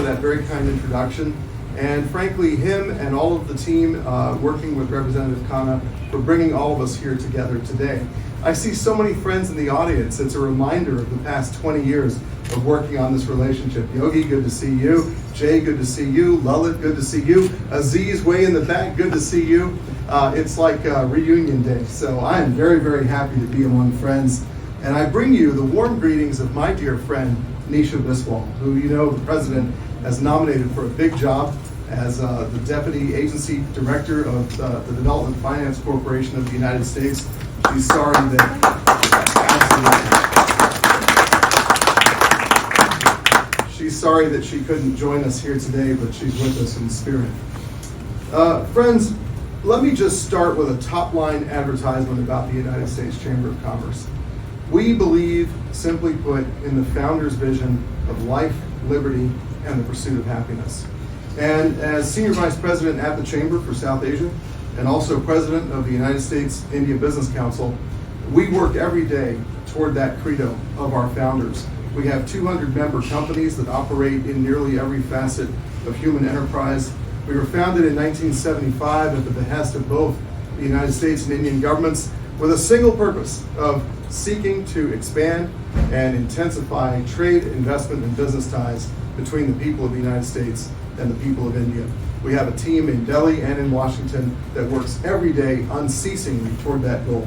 that very kind introduction. And frankly, him and all of the team working with Representative Khanna for bringing all of us here together today. I see so many friends in the audience. It's a reminder of the past 20 years of working on this relationship. Yogi, good to see you. Jay, good to see you. Lalit, good to see you. Aziz, way in the back, good to see you. It's like reunion day. So I am very, very happy to be among friends. And I bring you the warm greetings of my dear friend, Nisha Biswal, who you know the president has nominated for a big job as the Deputy Agency Director of the Development Finance Corporation of the United States. She's sorry that, she's sorry that she couldn't join us here today, but she's with us in spirit. Friends, let me just start with a top-line advertisement about the United States Chamber of Commerce. We believe, simply put, in the founder's vision of life, liberty, and the pursuit of happiness. And as Senior Vice President at the Chamber for South Asia, and also President of the United States India Business Council, we work every day toward that credo of our founders. We have 200 member companies that operate in nearly every facet of human enterprise. We were founded in 1975 at the behest of both the United States and Indian governments with a single purpose of seeking to expand and intensify trade, investment, and business ties between the people of the United States and the people of India. We have a team in Delhi and in Washington that works every day unceasingly toward that goal.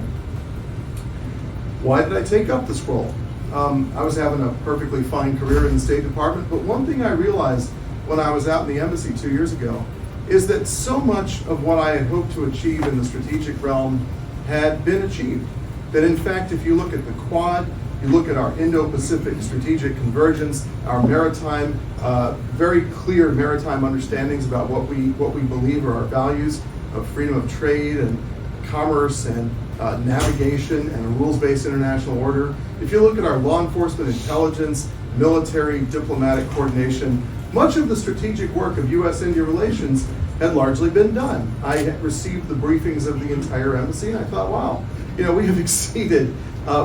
Why did I take up this role? I was having a perfectly fine career in the State Department, but one thing I realized when I was out in the embassy 2 years ago is that so much of what I had hoped to achieve in the strategic realm had been achieved. That in fact, if you look at the Quad, you look at our Indo-Pacific strategic convergence, our maritime, very clear maritime understandings about what we believe are our values of freedom of trade and commerce and navigation and a rules-based international order. If you look at our law enforcement, intelligence, military, diplomatic coordination, much of the strategic work of U.S.-India relations had largely been done. I had received the briefings of the entire embassy, and I thought, wow, we have exceeded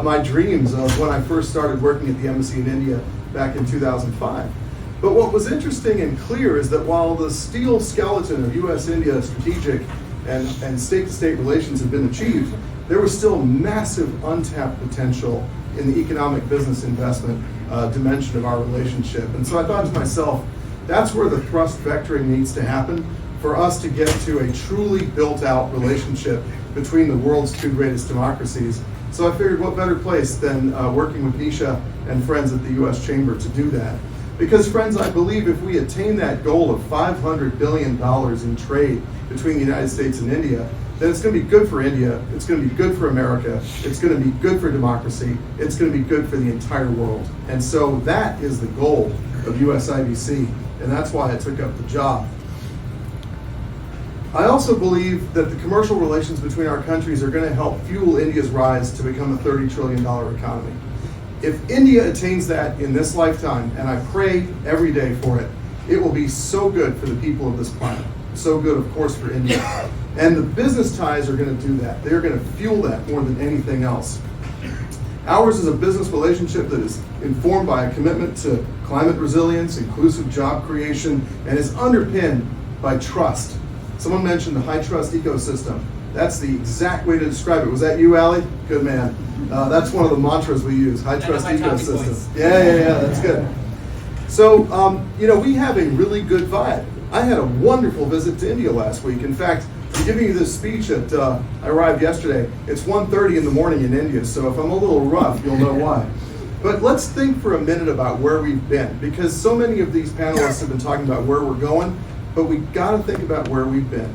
my dreams of when I first started working at the embassy in India back in 2005. But what was interesting and clear is that while the steel skeleton of U.S.-India strategic and state-to-state relations had been achieved, there was still massive untapped potential in the economic business investment dimension of our relationship. And so I thought to myself, that's where the thrust vectoring needs to happen for us to get to a truly built-out relationship between the world's two greatest democracies. So I figured what better place than working with Nisha and friends at the U.S. Chamber to do that. Because friends, I believe if we attain that goal of $500 billion in trade between the United States and India, then it's going to be good for India, it's going to be good for America, it's going to be good for democracy, it's going to be good for the entire world. And so that is the goal of USIBC, and that's why I took up the job. I also believe that the commercial relations between our countries are going to help fuel India's rise to become a $30 trillion economy. If India attains that in this lifetime, and I pray every day for it, it will be so good for the people of this planet. So good, of course, for India. And the business ties are going to do that. They're going to fuel that more than anything else. Ours is a business relationship that is informed by a commitment to climate resilience, inclusive job creation, and is underpinned by trust. Someone mentioned the high trust ecosystem. That's the exact way to describe it. Was that you, Allie? Good man. That's one of the mantras we use, high trust ecosystem. Yeah, that's good. So, we have a really good vibe. I had a wonderful visit to India last week. In fact, I'm giving you this speech I arrived yesterday. It's 1:30 in the morning in India, so if I'm a little rough, you'll know why. But let's think for a minute about where we've been, because so many of these panelists have been talking about where we're going, but we've got to think about where we've been.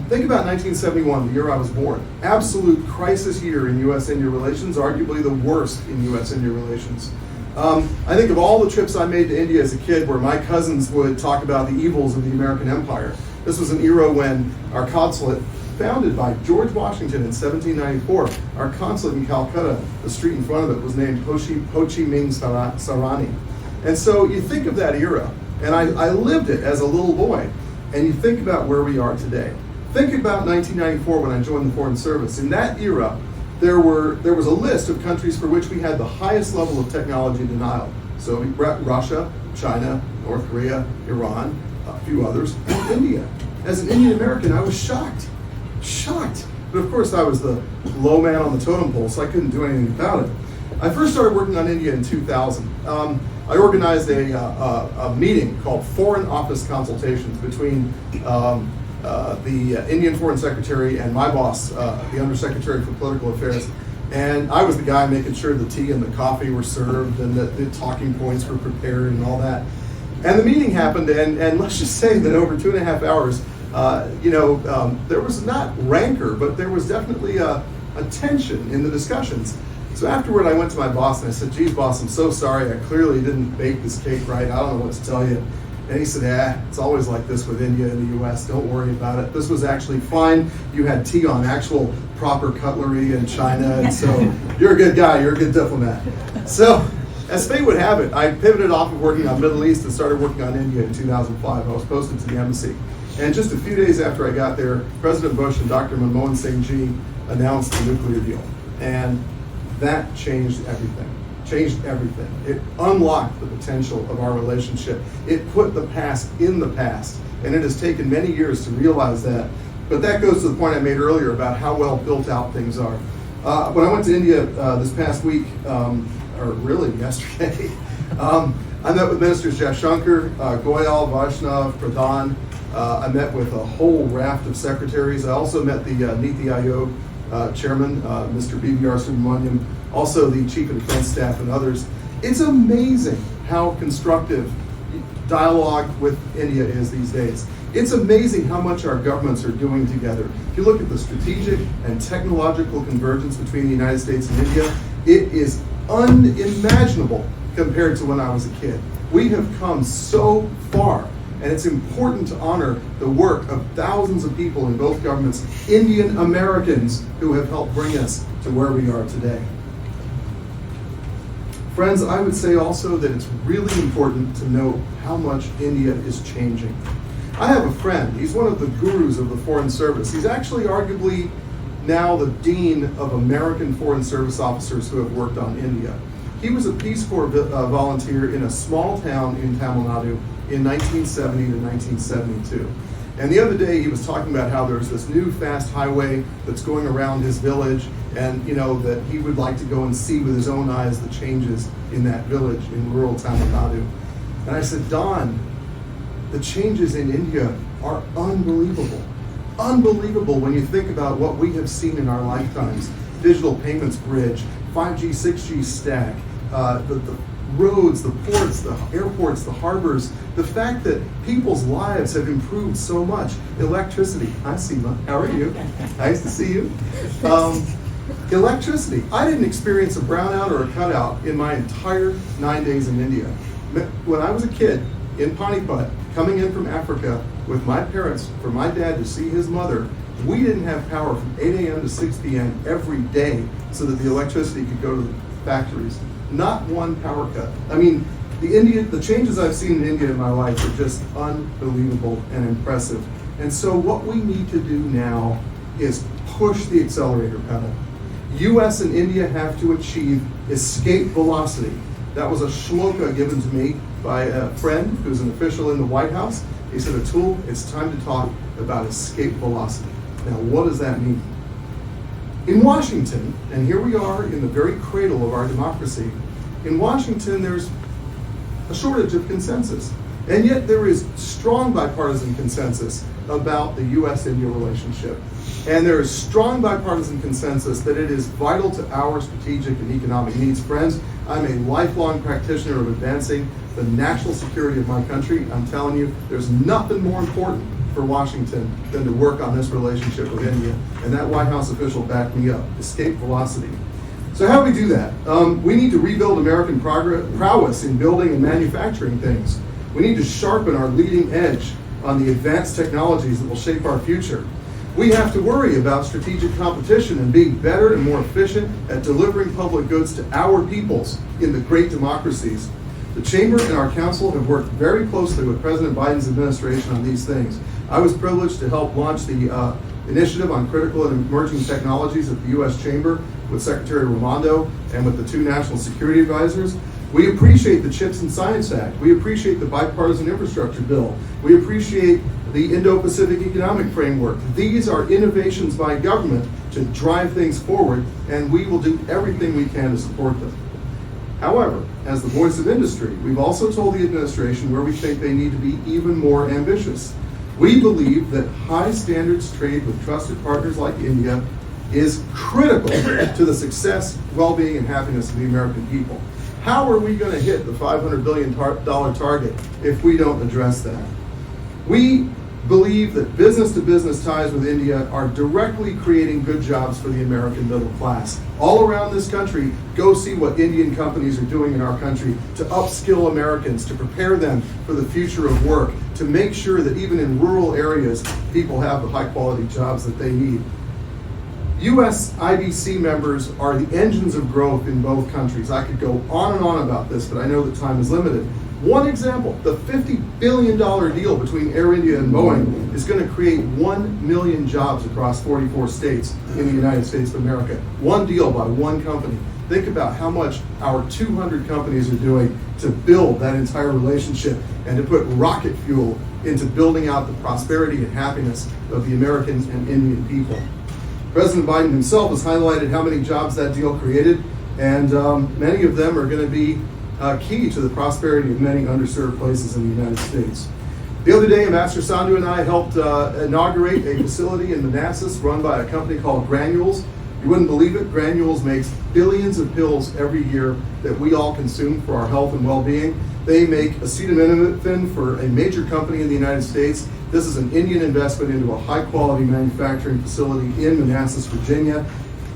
Think about 1971, the year I was born. Absolute crisis year in U.S.-India relations, arguably the worst in U.S.-India relations. I think of all the trips I made to India as a kid where my cousins would talk about the evils of the American Empire. This was an era when our consulate, founded by George Washington in 1794, our consulate in Calcutta, the street in front of it was named Ho Chi Minh Sarani. And so you think of that era, and I lived it as a little boy, and you think about where we are today. Think about 1994 when I joined the Foreign Service. In that era, there was a list of countries for which we had the highest level of technology denial. So Russia, China, North Korea, Iran, a few others, and India. As an Indian American, I was shocked. But of course, I was the low man on the totem pole, so I couldn't do anything about it. I first started working on India in 2000. I organized a meeting called Foreign Office Consultations between the Indian Foreign Secretary and my boss, the Undersecretary for Political Affairs. And I was the guy making sure the tea and the coffee were served and that the talking points were prepared and all that. And the meeting happened, and let's just say that over 2.5 hours, there was not rancor, but there was definitely a tension in the discussions. So afterward, I went to my boss and I said, "Geez, boss, I'm so sorry. I clearly didn't bake this cake right. I don't know what to tell you." And he said, "It's always like this with India and the U.S. Don't worry about it. This was actually fine. You had tea on actual proper cutlery in China, and so you're a good guy. You're a good diplomat." So, as fate would have it, I pivoted off of working on Middle East and started working on India in 2005. I was posted to the embassy. And just a few days after I got there, President Bush and Dr. Manmohan Singh Ji announced the nuclear deal. And that changed everything. It unlocked the potential of our relationship. It put the past in the past. And it has taken many years to realize that. But that goes to the point I made earlier about how well built out things are. When I went to India this past week, or really yesterday, I met with Ministers Jaishankar, Goyal, Vaishnav, Pradhan. I met with a whole raft of secretaries. I also met the Niti Aayog chairman, Mr. BVR Subramaniam, also the chief of defense staff and others. It's amazing how constructive dialogue with India is these days. It's amazing how much our governments are doing together. If you look at the strategic and technological convergence between the United States and India, it is unimaginable compared to when I was a kid. We have come so far. And it's important to honor the work of thousands of people in both governments, Indian Americans, who have helped bring us to where we are today. Friends, I would say also that it's really important to note how much India is changing. I have a friend, he's one of the gurus of the Foreign Service. He's actually arguably now the dean of American Foreign Service officers who have worked on India. He was a Peace Corps volunteer in a small town in Tamil Nadu in 1970 to 1972. And the other day he was talking about how there's this new fast highway that's going around his village, and that he would like to go and see with his own eyes the changes in that village in rural Tamil Nadu. And I said, "Don, the changes in India are unbelievable. Unbelievable when you think about what we have seen in our lifetimes. Digital payments bridge, 5G, 6G stack, the roads, the ports, the airports, the harbors, the fact that people's lives have improved so much. Electricity. Hi, Seema. How are you? Nice to see you. Electricity. I didn't experience a brownout or a cutout in my entire 9 days in India. When I was a kid in Panipat, coming in from Africa with my parents for my dad to see his mother, we didn't have power from 8 a.m. to 6 p.m. every day so that the electricity could go to the factories. Not one power cut. I mean, the changes I've seen in India in my life are just unbelievable and impressive. And so what we need to do now is push the accelerator pedal. US and India have to achieve escape velocity. That was a shloka given to me by a friend who's an official in the White House. He said, "Atul, it's time to talk about escape velocity." Now, what does that mean? In Washington, and here we are in the very cradle of our democracy, in Washington there's a shortage of consensus. And yet there is strong bipartisan consensus about the US-India relationship. And there is strong bipartisan consensus that it is vital to our strategic and economic needs. Friends, I'm a lifelong practitioner of advancing the national security of my country. I'm telling you, there's nothing more important for Washington than to work on this relationship with India. And that White House official backed me up. Escape velocity. So how do we do that? We need to rebuild American prowess in building and manufacturing things. We need to sharpen our leading edge on the advanced technologies that will shape our future. We have to worry about strategic competition and being better and more efficient at delivering public goods to our peoples in the great democracies. The Chamber and our Council have worked very closely with President Biden's administration on these things. I was privileged to help launch the initiative on critical and emerging technologies at the U.S. Chamber with Secretary Raimondo and with the two national security advisors. We appreciate the CHIPS and Science Act. We appreciate the bipartisan infrastructure bill. We appreciate the Indo-Pacific Economic Framework. These are innovations by government to drive things forward, and we will do everything we can to support them. However, as the voice of industry, we've also told the administration where we think they need to be even more ambitious. We believe that high standards trade with trusted partners like India is critical to the success, well-being, and happiness of the American people. How are we going to hit the $500 billion target if we don't address that? We believe that business-to-business ties with India are directly creating good jobs for the American middle class. All around this country, go see what Indian companies are doing in our country to upskill Americans, to prepare them for the future of work, to make sure that even in rural areas, people have the high-quality jobs that they need. USIBC members are the engines of growth in both countries. I could go on and on about this, but I know that time is limited. One example, the $50 billion deal between Air India and Boeing is going to create 1 million jobs across 44 states in the United States of America. One deal by one company. Think about how much our 200 companies are doing to build that entire relationship and to put rocket fuel into building out the prosperity and happiness of the American and Indian people. President Biden himself has highlighted how many jobs that deal created, and many of them are going to be key to the prosperity of many underserved places in the United States. The other day, Ambassador Sandhu and I helped inaugurate a facility in Manassas run by a company called Granules. You wouldn't believe it, Granules makes billions of pills every year that we all consume for our health and well-being. They make acetaminophen for a major company in the United States. This is an Indian investment into a high-quality manufacturing facility in Manassas, Virginia.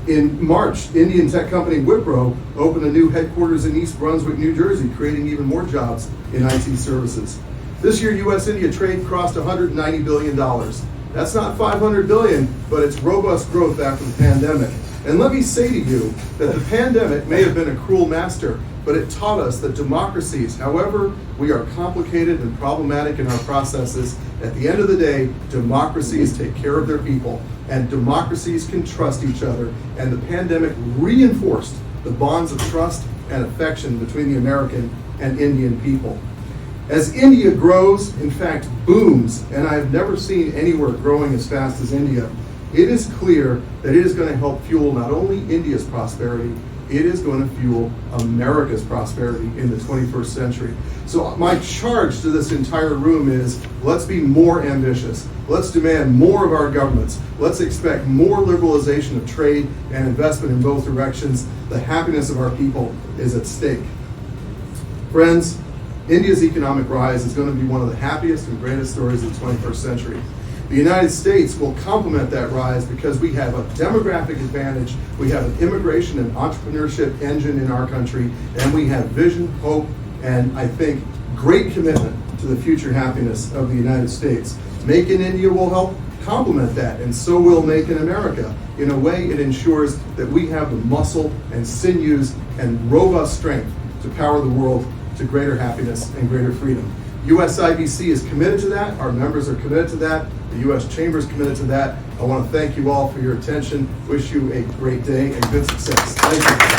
In March, Indian tech company Wipro opened a new headquarters in East Brunswick, New Jersey, creating even more jobs in IT services. This year, U.S.-India trade crossed $190 billion. That's not $500 billion, but it's robust growth after the pandemic. And let me say to you that the pandemic may have been a cruel master, but it taught us that democracies, however we are complicated and problematic in our processes, at the end of the day, democracies take care of their people, and democracies can trust each other. And the pandemic reinforced the bonds of trust and affection between the American and Indian people. As India grows, in fact booms, and I've never seen anywhere growing as fast as India, it is clear that it is going to help fuel not only India's prosperity, it is going to fuel America's prosperity in the 21st century. So my charge to this entire room is, let's be more ambitious. Let's demand more of our governments. Let's expect more liberalization of trade and investment in both directions. The happiness of our people is at stake. Friends, India's economic rise is going to be one of the happiest and greatest stories of the 21st century. The United States will complement that rise because we have a demographic advantage, we have an immigration and entrepreneurship engine in our country, and we have vision, hope, and I think great commitment to the future happiness of the United States. Make in India will help complement that, and so will Make in America. In a way, it ensures that we have the muscle and sinews and robust strength to power the world to greater happiness and greater freedom. USIBC is committed to that. Our members are committed to that. The U.S. Chamber is committed to that. I want to thank you all for your attention. Wish you a great day and good success. Thank you.